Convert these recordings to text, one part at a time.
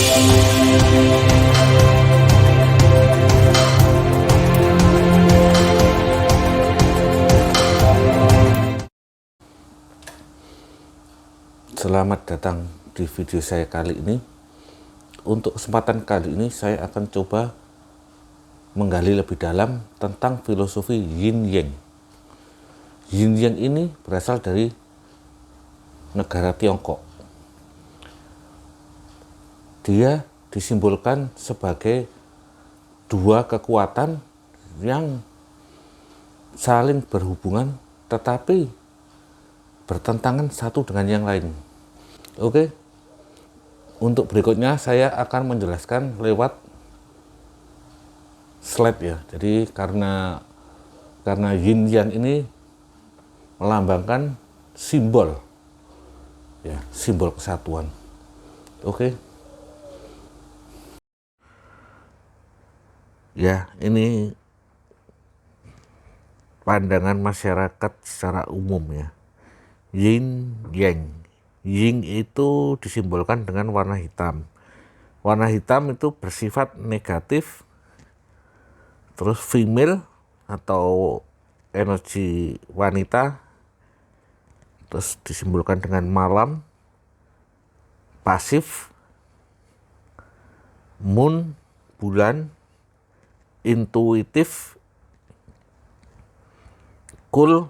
Selamat datang di video saya kali ini. Untuk kesempatan kali ini saya akan coba menggali lebih dalam tentang filosofi Yin Yang. Yin Yang ini berasal dari negara Tiongkok. Dia disimbolkan sebagai dua kekuatan yang saling berhubungan tetapi bertentangan satu dengan yang lain. Oke, untuk berikutnya saya akan menjelaskan lewat slide ya. Jadi karena Yin Yang ini melambangkan simbol ya, simbol kesatuan. Oke. Ya, ini pandangan masyarakat secara umum ya. Yin Yang. Yin itu disimbolkan dengan warna hitam. Warna hitam itu bersifat negatif, terus female atau energi wanita, terus disimbolkan dengan malam, pasif, moon, bulan, intuitif, cool,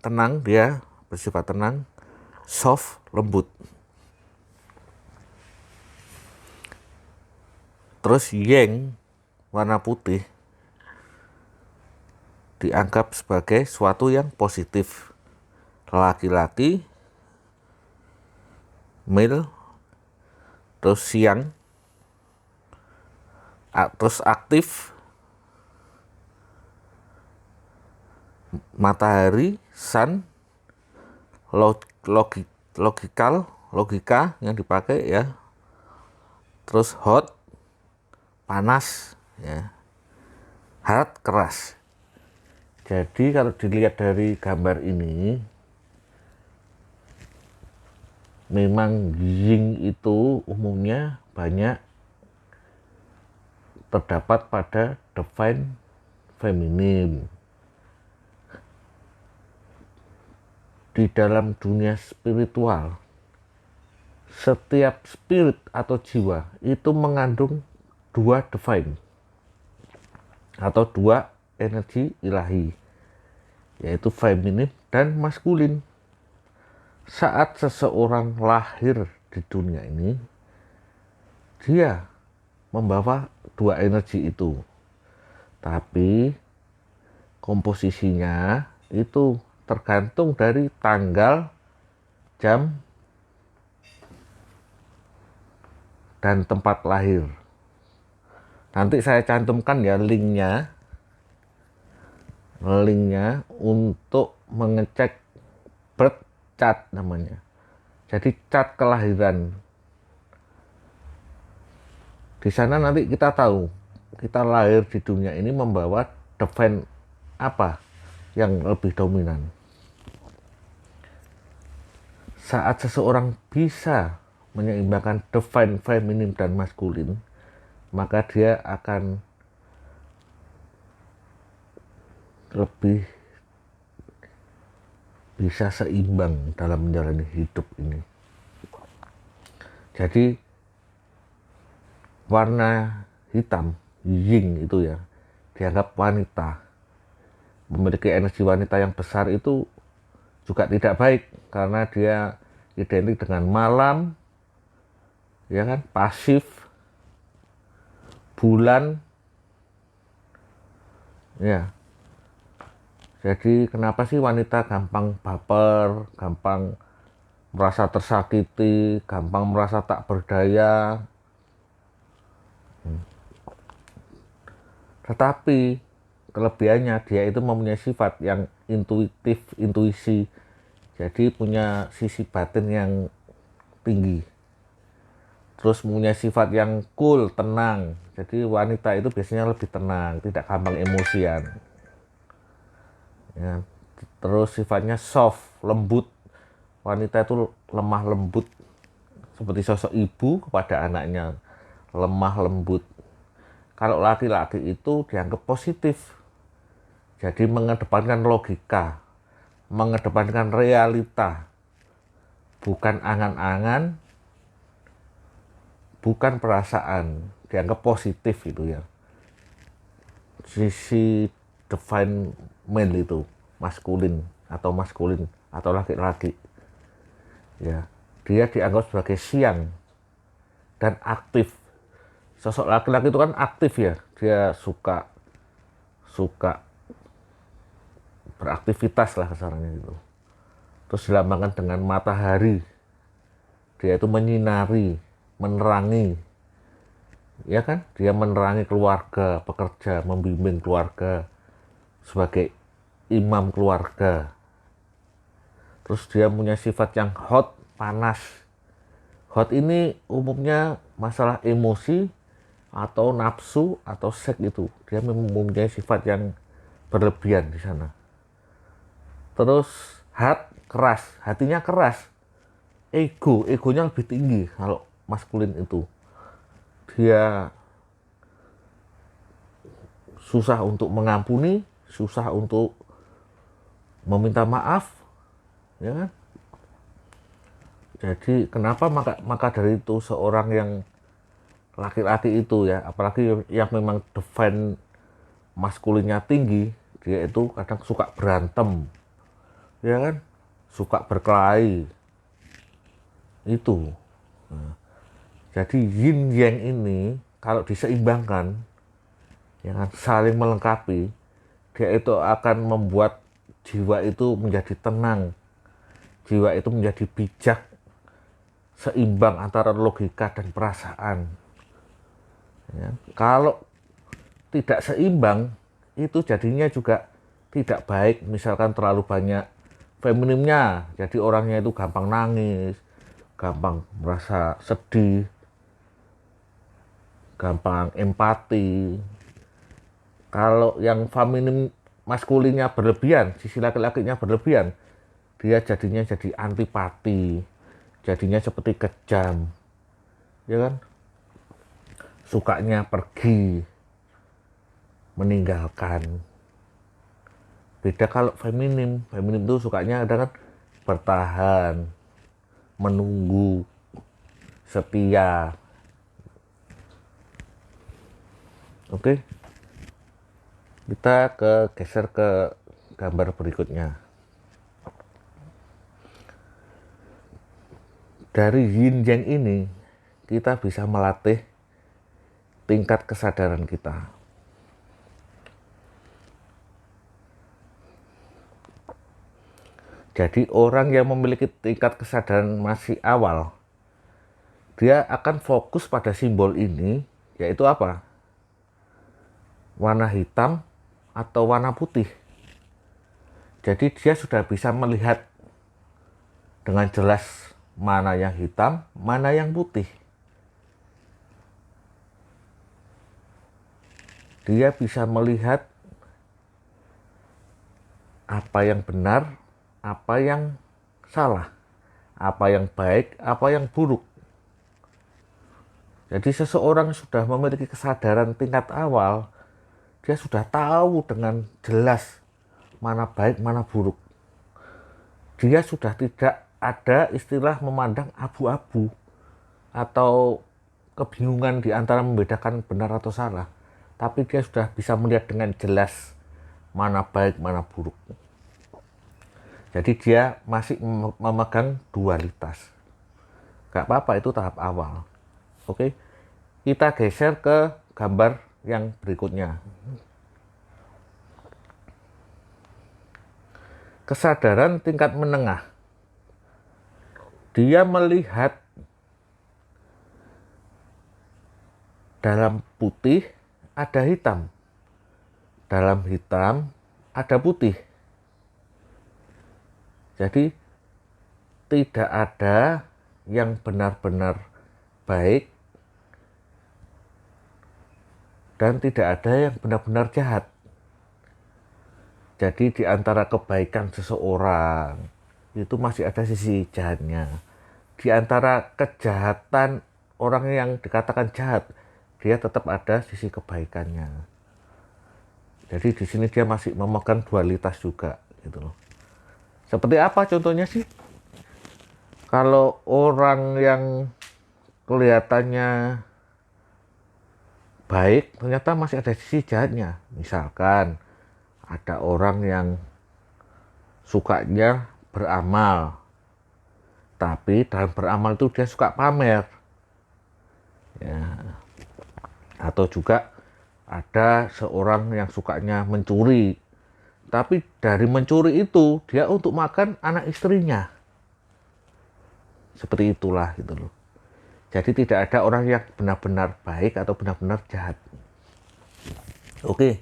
tenang, dia bersifat tenang, soft, lembut. Terus Yang, warna putih, dianggap sebagai suatu yang positif. Laki-laki, male, terus siang, terus aktif, matahari, sun, logika yang dipakai ya, terus hot, panas ya, hard, keras. Jadi kalau dilihat dari gambar ini, memang Yin itu umumnya banyak terdapat pada divine feminine. Di dalam dunia spiritual, setiap spirit atau jiwa itu mengandung dua divine atau dua energi ilahi, yaitu feminin dan maskulin. Saat seseorang lahir di dunia ini, dia membawa dua energi itu, tapi komposisinya itu tergantung dari tanggal, jam, dan tempat lahir. Nanti saya cantumkan ya linknya untuk mengecek birth chart namanya. Jadi chart kelahiran. Di sana nanti kita tahu kita lahir di dunia ini membawa divine apa yang lebih dominan. Saat seseorang bisa menyeimbangkan divine feminin dan maskulin, maka dia akan lebih bisa seimbang dalam menjalani hidup ini. Jadi warna hitam, Yin itu ya, dianggap wanita. Memiliki energi wanita yang besar itu juga tidak baik karena dia identik dengan malam, ya kan, pasif, bulan, ya. Jadi kenapa sih wanita gampang baper, gampang merasa tersakiti, gampang merasa tak berdaya? Tetapi kelebihannya dia itu mempunyai sifat yang intuitif, intuisi. Jadi punya sisi batin yang tinggi. Terus mempunyai sifat yang cool, tenang. Jadi wanita itu biasanya lebih tenang, tidak gampang emosian. Ya, terus sifatnya soft, lembut. Wanita itu lemah lembut, seperti sosok ibu kepada anaknya. lemah lembut. Kalau laki-laki itu dianggap positif, jadi mengedepankan logika, mengedepankan realita, bukan angan-angan, bukan perasaan, dianggap positif itu ya. Sisi divine male itu, maskulin atau laki-laki. Ya, dia dianggap sebagai siang dan aktif. Sosok laki-laki itu kan aktif ya, dia suka beraktivitas lah kasarnya gitu. Terus dilambangkan dengan matahari, dia itu menyinari, menerangi, ya kan? Dia menerangi keluarga, bekerja, membimbing keluarga sebagai imam keluarga. Terus dia punya sifat yang hot, panas. Hot ini umumnya masalah emosi atau nafsu atau seks itu. Dia mempunyai sifat yang berlebihan di sana. Terus keras, hatinya keras. Egonya lebih tinggi kalau maskulin itu. Dia susah untuk mengampuni, susah untuk meminta maaf, ya kan? Jadi kenapa maka dari itu seorang yang laki-laki itu ya, apalagi yang memang defend maskulinnya tinggi, dia itu kadang suka berantem, ya kan? Suka berkelahi. Itu. Nah, jadi yin yang ini kalau diseimbangkan, ya kan, saling melengkapi, dia itu akan membuat jiwa itu menjadi tenang, jiwa itu menjadi bijak, seimbang antara logika dan perasaan. Ya, kalau tidak seimbang, itu jadinya juga tidak baik. Misalkan terlalu banyak feminimnya, jadi orangnya itu gampang nangis, gampang merasa sedih, gampang empati. Kalau yang feminim maskulinnya berlebihan, sisi laki-lakinya berlebihan, dia jadinya jadi antipati, jadinya seperti kejam, ya kan? Sukanya pergi, meninggalkan. Beda kalau feminim itu sukanya ada kan bertahan, menunggu, setia. Oke, kita geser ke gambar berikutnya. Dari yin yang ini kita bisa melatih tingkat kesadaran kita. Jadi orang yang memiliki tingkat kesadaran masih awal, dia akan fokus pada simbol ini, yaitu apa? Warna hitam atau warna putih. Jadi dia sudah bisa melihat dengan jelas mana yang hitam, mana yang putih. Dia bisa melihat apa yang benar, apa yang salah, apa yang baik, apa yang buruk. Jadi seseorang sudah memiliki kesadaran tingkat awal, dia sudah tahu dengan jelas mana baik, mana buruk. Dia sudah tidak ada istilah memandang abu-abu atau kebingungan di antara membedakan benar atau salah. Tapi dia sudah bisa melihat dengan jelas mana baik, mana buruk. Jadi dia masih memegang dualitas. Gak apa-apa, itu tahap awal. Oke, kita geser ke gambar yang berikutnya. Kesadaran tingkat menengah. Dia melihat dalam putih ada hitam, dalam hitam ada putih. Jadi tidak ada yang benar-benar baik dan tidak ada yang benar-benar jahat. Jadi di antara kebaikan seseorang itu masih ada sisi jahatnya. Di antara kejahatan orang yang dikatakan jahat, dia tetap ada sisi kebaikannya. Jadi di sini dia masih memegang dualitas juga gitu loh. Seperti apa contohnya sih? Kalau orang yang kelihatannya baik, ternyata masih ada sisi jahatnya. Misalkan ada orang yang sukanya beramal, tapi dalam beramal itu dia suka pamer. Ya. Atau juga ada seorang yang sukanya mencuri, tapi dari mencuri itu dia untuk makan anak istrinya. Seperti itulah gitu loh. Jadi tidak ada orang yang benar-benar baik atau benar-benar jahat. Oke,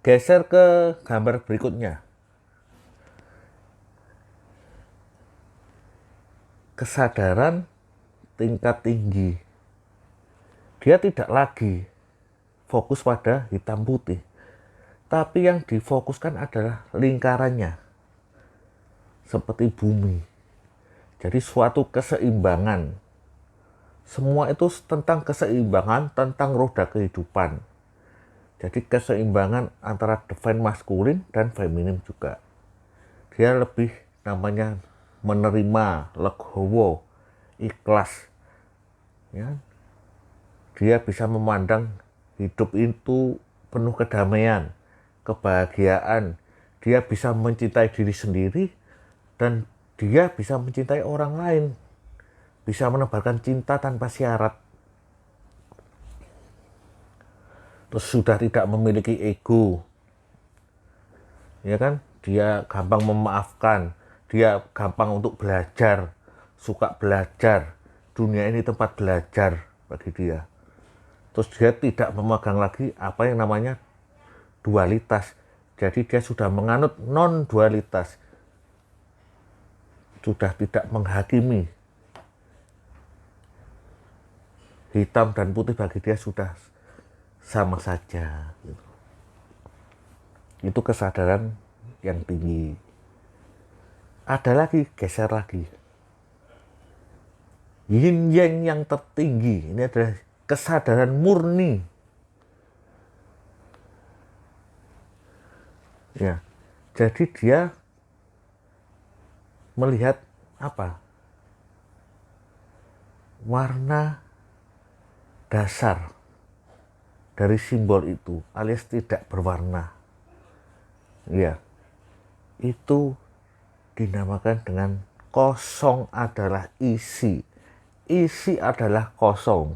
geser ke gambar berikutnya. Kesadaran tingkat tinggi. Dia tidak lagi fokus pada hitam putih, tapi yang difokuskan adalah lingkarannya, seperti bumi. Jadi suatu keseimbangan. Semua itu tentang keseimbangan, tentang roda kehidupan. Jadi keseimbangan antara divine maskulin dan feminim juga. Dia lebih namanya menerima, legowo, ikhlas. Ya. Dia bisa memandang hidup itu penuh kedamaian, kebahagiaan. Dia bisa mencintai diri sendiri dan dia bisa mencintai orang lain. Bisa menebarkan cinta tanpa syarat. Terus sudah tidak memiliki ego. Ya kan? Dia gampang memaafkan. Dia gampang untuk belajar. Suka belajar. Dunia ini tempat belajar bagi dia. Terus dia tidak memegang lagi apa yang namanya dualitas. Jadi dia sudah menganut non-dualitas. Sudah tidak menghakimi. Hitam dan putih bagi dia sudah sama saja. Itu kesadaran yang tinggi. Ada lagi, geser lagi. Yin yang tertinggi. Ini adalah kesadaran murni. Ya, jadi dia melihat apa? Warna dasar dari simbol itu alias tidak berwarna. Ya, itu dinamakan dengan kosong adalah isi. Isi adalah kosong.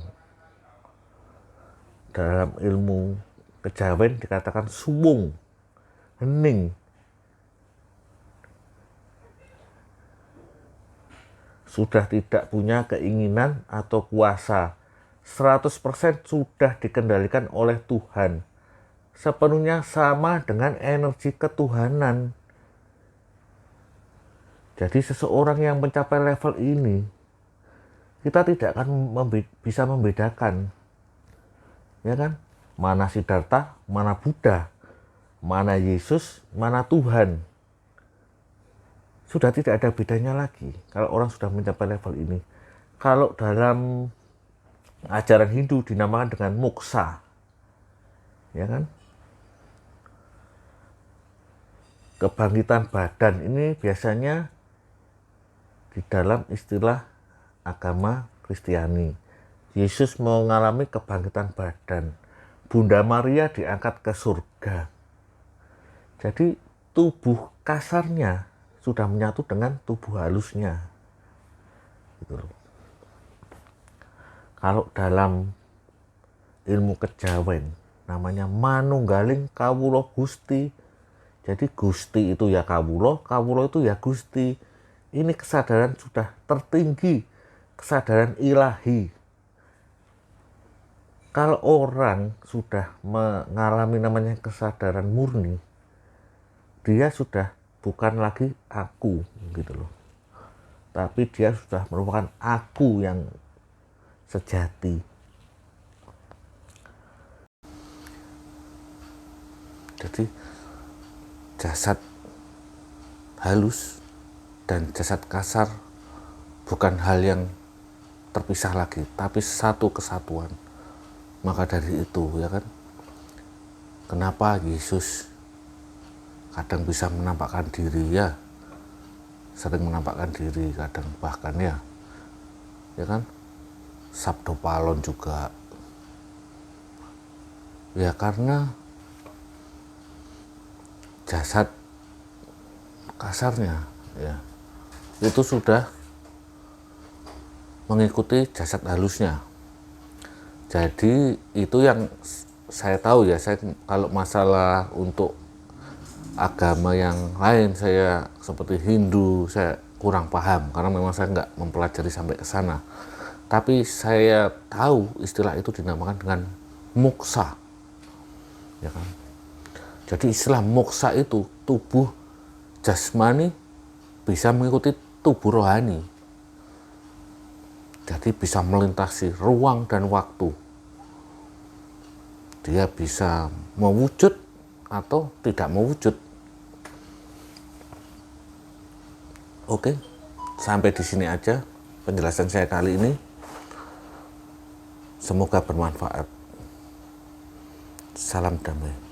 Dalam ilmu kejawen dikatakan sumung, hening. Sudah tidak punya keinginan atau kuasa. 100% sudah dikendalikan oleh Tuhan. Sepenuhnya sama dengan energi ketuhanan. Jadi seseorang yang mencapai level ini, kita tidak akan bisa membedakan. Ya kan? Mana Siddhartha, mana Buddha, mana Yesus, mana Tuhan. Sudah tidak ada bedanya lagi kalau orang sudah mencapai level ini. Kalau dalam ajaran Hindu dinamakan dengan moksa, ya kan? Kebangkitan badan ini biasanya di dalam istilah agama Kristiani. Yesus mengalami kebangkitan badan. Bunda Maria diangkat ke surga. Jadi tubuh kasarnya sudah menyatu dengan tubuh halusnya. Gitu loh. Kalau dalam ilmu kejawen namanya manunggaling kawula Gusti. Jadi Gusti itu ya kawula, kawula itu ya Gusti. Ini kesadaran sudah tertinggi, kesadaran ilahi. Kalau orang sudah mengalami namanya kesadaran murni, dia sudah bukan lagi aku gitu loh. Tapi dia sudah merupakan aku yang sejati. Jadi jasad halus dan jasad kasar bukan hal yang terpisah lagi, tapi satu kesatuan. Maka dari itu, ya kan, kenapa Yesus kadang bisa menampakkan diri, ya, sering menampakkan diri, kadang bahkan ya kan, Sabdo Palon juga, ya karena jasad kasarnya, ya, itu sudah mengikuti jasad halusnya. Jadi itu yang saya tahu ya, saya kalau masalah untuk agama yang lain, saya seperti Hindu, saya kurang paham karena memang saya nggak mempelajari sampai ke sana. Tapi saya tahu istilah itu dinamakan dengan moksa, ya kan. Jadi istilah moksa itu tubuh jasmani bisa mengikuti tubuh rohani. Jadi bisa melintasi ruang dan waktu. Dia bisa mewujud atau tidak mewujud. Oke, sampai di sini aja penjelasan saya kali ini. Semoga bermanfaat. Salam damai.